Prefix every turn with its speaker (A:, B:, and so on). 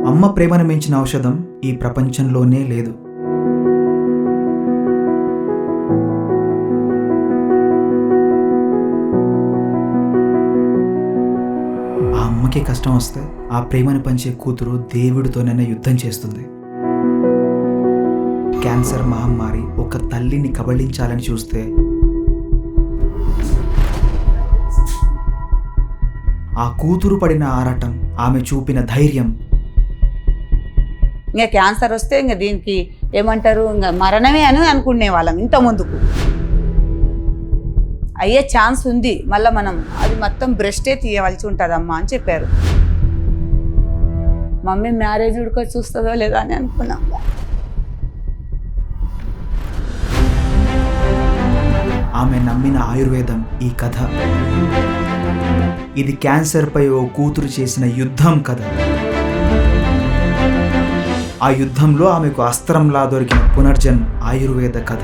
A: అమ్మ ప్రేమను మించిన ఔషధం ఈ ప్రపంచంలోనే లేదు. ఆ అమ్మకి కష్టం వస్తే ఆ ప్రేమను పంచే కూతురు దేవుడితోనైనా యుద్ధం చేస్తుంది. క్యాన్సర్ మహమ్మారి ఒక తల్లిని కబళించాలని చూస్తే ఆ కూతురు పడిన ఆరాటం, ఆమె చూపిన ధైర్యం,
B: ఇంకా క్యాన్సర్ వస్తే ఇంకా దీనికి ఏమంటారు, ఇంకా మరణమే అని అనుకునే వాళ్ళం. ఇంత ముందుకు అయ్యే ఛాన్స్ ఉంది, మళ్ళీ మనం అది మొత్తం బ్రెస్టే తీయవలసి ఉంటుందమ్మా అని చెప్పారు. మమ్మీ మ్యారేజ్ ఉడుకొని చూస్తుందో లేదా అని అనుకున్నాం.
A: ఆమె నమ్మిన ఆయుర్వేదం ఈ కథ. ఇది క్యాన్సర్పై ఓ కూతురు చేసిన యుద్ధం కథ. ఆ యుద్ధంలో ఆమెకు అస్త్రంలా దొరికిన పునర్జన్ ఆయుర్వేద కథ.